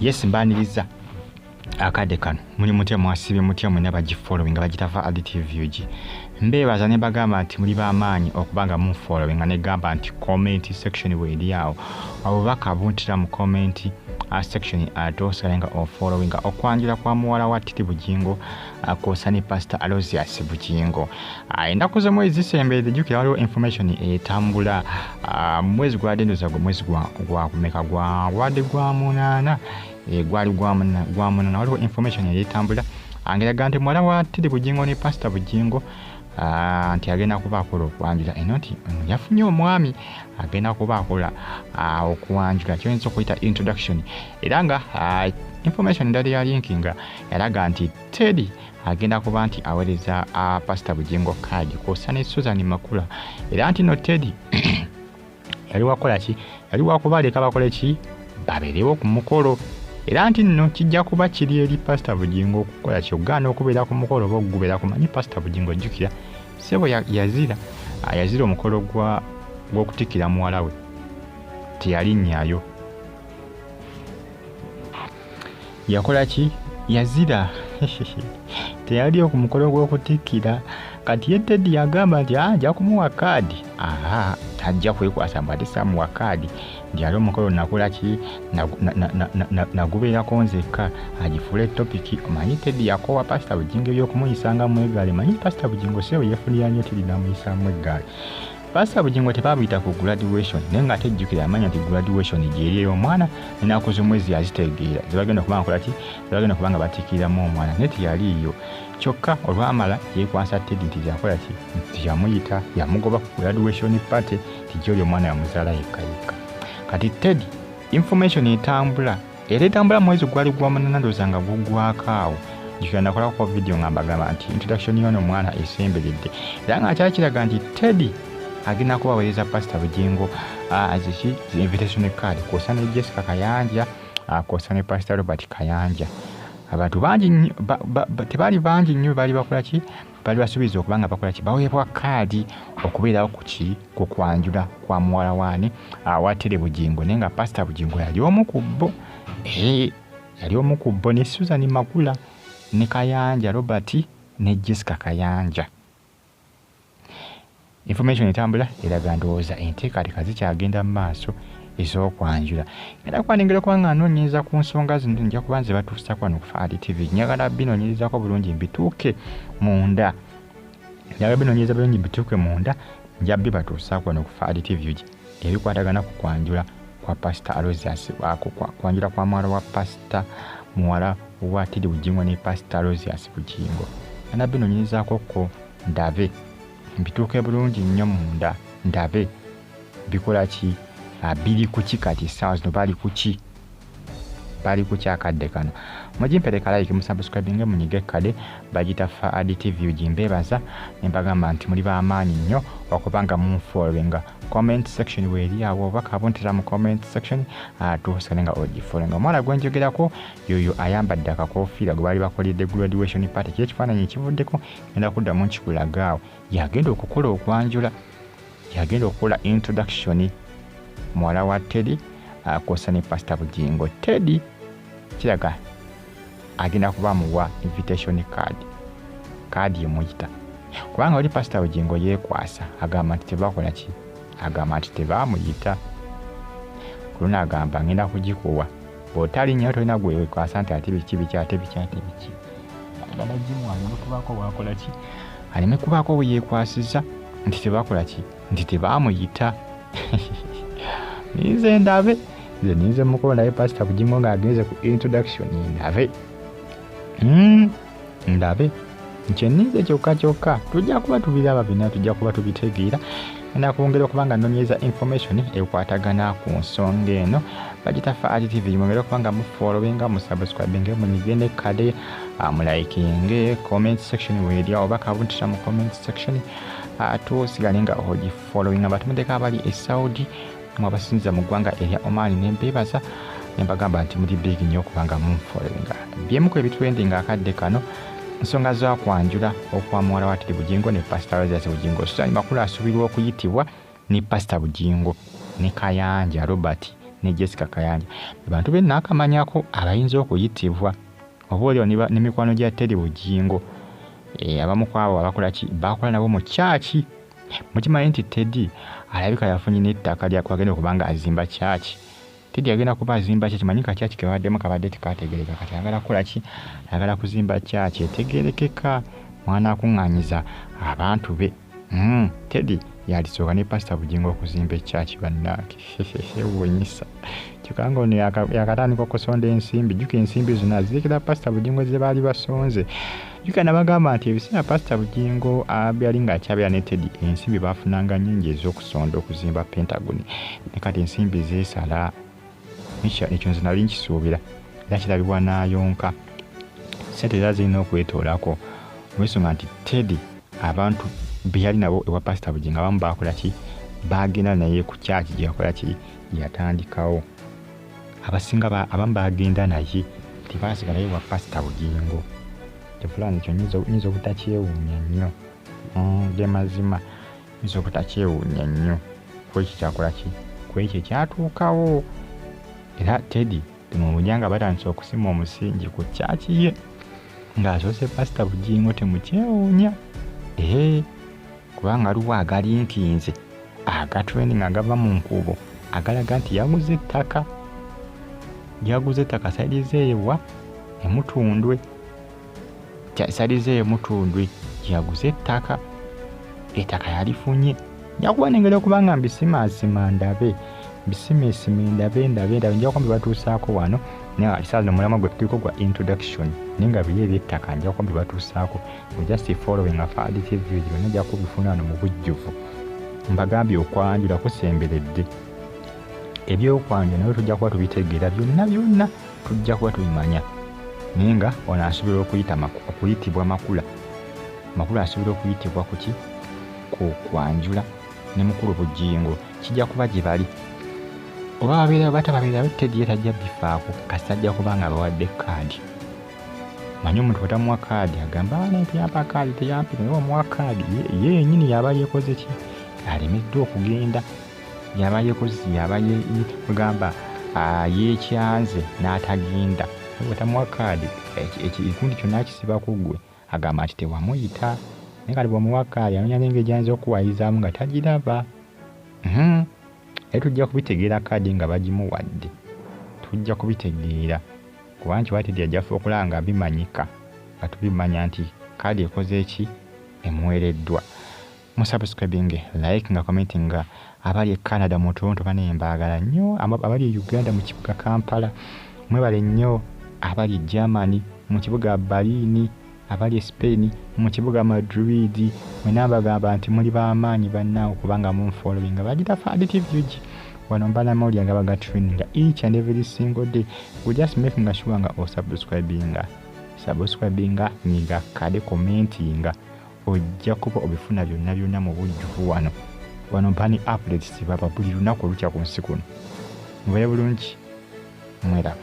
yes mbaniriza akade kano muli mutya mwasibe mutya mwena bagifollowing bagitafa additive mbebaza ne bagamba nti muli bamaanyi okubanga mu following ne gamba nti comment section we eri awo abo bakabuntira mu comment section atosalenga o following okwanjula kwa muwala wa titi Bugingo akosani pastor Aloysius Bugingo ennaku ze mwezi zisemberedde jjukira waliwo information etambula mwezi gwa dendoza mwezi gwa kumeka gwa munana gwali gwa munana waliwo information etambula angeraga nti muwala wa titi Bugingo ne pastor Bugingo nti agenda kubakola okwanjula enoti yafunye omwami agenda kubakola okwanjula kyoyinza okuyita introduction era nga information ndali ya linkinga yalaga nti Teddy agenda kuba nti awereza pastor Bugingo kaji kosane Susan Makula era nti no Teddy yali wakola ki yali wakubaleka bakole ki baberewo ku mukolo era nti nno kijja kuba kiri eri pastor Bugingo okukola kyogana okubeera ku mukolo ogubera kumanyi pastor Bugingo jjukira sebo yazira omukolo gw'okutikira muwala we teyalinnyayo yakola ki yazira teyali ku mukolo gw'okutikira kati ye Teddy yagamba nti ajja kumuwa kaadi tajja kwekwasa mbadde samuwa kaadi ndialo mukolo nakola ki nagubeerako nzekka agifule topiki manyi Teddy yakowa pastor Bugingo ebyokumuyisanga mu egaali manyi pastor Bugingo sebo yefunira nnyo Teddy namuyisamu egaali pastor Bugingo tebabuyita ku graduation naye nga tejjukira amanya nti graduation gyeri ey'omwana ennaku z'omwezi yazitegeera zebagenda okuba nkola ki zebagenda kubanga batikiramu omwana naye teyaliiyo kyokka olwamala yeekwasa Teddy nti yakola ki nti yamuyita yamugoba ku graduation party tijjoli omwana yamuzaala yekka kati Teddy information etambula era etambula mwezi gwali gwa munana ndowooza nga gugwakaawo jjukira nakolako video nga mbagamba nti introduction y'ono omwana esemberedde era nga kyakiraga nti Teddy agenda kubaweereza pastor Bugingo aziki invitation card kosa ne Jessica Kayanja kosa ne pastor Robert Kayanja abantu bangi tebali bangi nnyo bali bakola ki bali basubiza okubanga bakola ki baweebwa kaadi okubeerawo ku kwanjula kwa muwala waani wa Teddy Bugingo naye nga pastor Bugingo yali omu ku bo ne Susan Makula ne Kayanja Robert ne Jessica Kayanja information etambula eraga ndowooza enteekateeka zikyagenda mu maaso ez'okwanjula era kwanengera kubanga anoonyereza ku nsonga zino nja kuba nze batuusako wano ku Fadi TV njagala binoonyerezaako bulungi mbituuke munda nja bibatuusaako wano ku Fadi TV ebikwatagana ku kwanjula kwa pastor Aloysius kwanjula kwa muwala wa pastor muwala wa Teddy Bugingo ne pastor Aloysius Bugingo ana binoonyerezaako ko ndabe mbituuke bulungi nnyo munda ndabe bikola ki biri kuki kati essaawa zino bali kuki akadde kano mugimpereka like musubscribinge munyige kale bagita Fadi TV gimbebaza nembagamba nti muli bamaanyi nnyo okubanga munfollowinga comment section weeri awo oba kabuntira mu comment section tuusalenga ogifollowinga omwana gwenjogerako yoyo ayambadde akakofiira gwe baali bakolidde graduation party kyekifaananyi ekivuddeko genda kuddamu nkikulagaawo yagenda okukola okwanjula yagenda okukola introduction muwala wa Teddy akosa ne pastor Bugingo Teddy kiraga agenda kuba muwa invitation card yemuyita kubanga oli pastor Bugingo yeekwasa agamba nti tebakola ki agamba nti tebamuyita kuluna agamba ngenda kugikuwa bw'otali nnyo tolina gwewekwasa nti ate biki agamba jimu aleme kubaako bwakola ki aleme kubaako bwe yeekwasiza nti tebakola ki nti tebamuyita nize ndabe nize mukola naye pastor Bugingo ng'agenze ku introduction ndabe nkyenize kyokka tujja kuba tubiraba bina tujja kuba tubitegeera nakwongera okubanga nonyeza information ekwatagana ku nsonga eno bagita Fadi TV mwongera okubanga mufollowinga musubscribinge munyigende kade mulaikinge comment section weeri oba kabuntira mu comment section tusigale nga ogifollowinga batumudeka abali e Saudi mwabasinza mu ggwanga erya Oman nembebaza nembagamba nti muli big nnyo okubanga munfollowinga byemuko ebitwendinga akadde kano nsonga za kwanjula okwa muwala wa Teddy Bugingo ne pastor Aloysius Bugingo Susan Makula asubirwa okuyitibwa ne pastor Bugingo ne Kayanja Robert ne Jessica Kayanja abantu be nakamanyako abayinza okuyitibwa oboolyo ne mikwano gya Teddy Bugingo abamu kwabo abakola ki bakola nabo mu church mukimanyi nti Teddy alabika yafunye n'ettaka lya kwagenda okubanga azimba church Teddy agenda kuba azimba church manyika church kebaddemu kabadde tekategereka kati agala kukola ki agala kuzimba church etegerekeka mwana akuŋŋanyiza abantu be Teddy yalisooka ne Pastor Bugingo okuzimba church bannange sewunyisa kyokka ono yakatandika okusonda ensimbi juka ensimbi zonna zirikira Pastor Bugingo ze baali basonze juka nabagamba nti ebiseera Pastor Bugingo abyali ng'akyabeera ne Teddy ensimbi baafunanga nnyingi ez'okusonda okuzimba Pentagon ne kati ensimbi zeesala ekyo nze nali nkisuubira era kirabibwa n'ayonka Sente era zirina okwetoolako olw'ensonga nti Teddy abantu be yali nabo ewa Pastor Bugingo abamu baakola ki baagenda naye ku church gye yakola ki yatandikawo abasinga abamu baagenda naye tebaasigalayo wa Pastor Bugingo tefulani ekyo nyinza obutakyewuunya nnyo ge mazima nyinza obutakyewuunya nnyo ku ekyo kyakola ki ku ekyo kyatuukawo era Teddy temumujanga batandise okusima omusingi ku church ye ng'asoose Pastor Bugingo temukyewuunya kubanga aliwo agalinkinze agatraining agava mu nkubo agalaga nti yaguze ettaka saidi zeewa emutundwe saidi zeeyo mutundwe yaguze ettaka yalifunye njakuba nengera okubanga mbisimaasima ndabe mbisimeesime ndabe njakuba mbibatuusaako wano naye alisaazi omulama gwe tuliko gwa introduction naye nga biri eby'ettaka njakuba mbibatuusaako just following Afadi TV byonna ojja kubifuna wano mu bujjuvu mbagambye okwanjula kusemberedde ebyokwanjula naye tujja kuba tubitegeera byonna tujja kuba tubimanya naye nga ono asobola okuyitibwa makula asobola okuyitibwa kuki ku Okwanjula ne mukulu Bugingo kijja kuba gye bali oba babeera batababeera Teddy ye tajja bifaako kasajja kubanga bawadde kaadi manyi omuntu bw'otamuwa kaadi agamba nti yampa kaadi teyampi naye omuwa kaadi ye yennyini yaba yeekoze ki alemeddwa okugenda yaba kugamba yeekyanze n'atagenda bw'otamuwa kaadi ekikundi kyonna akisiba ku ggwe agamba nti tewamuyita naye kati bw'omuwa kaadi amanya n'engeri gy'ayinza okuwayizaamu nga tagiraba naye tujja kubitegeera kaadi nga bagimuwadde tujja kubitegeera kuba nti Teddy ajjafa okulaba nga bimanyika nga tubimanya nti kaadi ekoze eki emuweereddwa musubscribing like nga commenting nga abali e Canada mu Toronto bane mbaagala nnyo abali e Uganda mu kibuga Kampala mwebale nnyo abali e Germany mu kibuga Berlin abali e Spain mu kibuga Madrid mwena bagamba nti muli b'amaanyi bannaawe kubanga munfollowing bagita Afadi TV wano mbala mawulire nga baga training each and every single day we just making sure nga subscribing nga kade commenting ojja kuba obifuna byonna mu bujjuvu wano mpani updates baba buli lunaku olukya ku nsi kuno mubeere bulungi mwera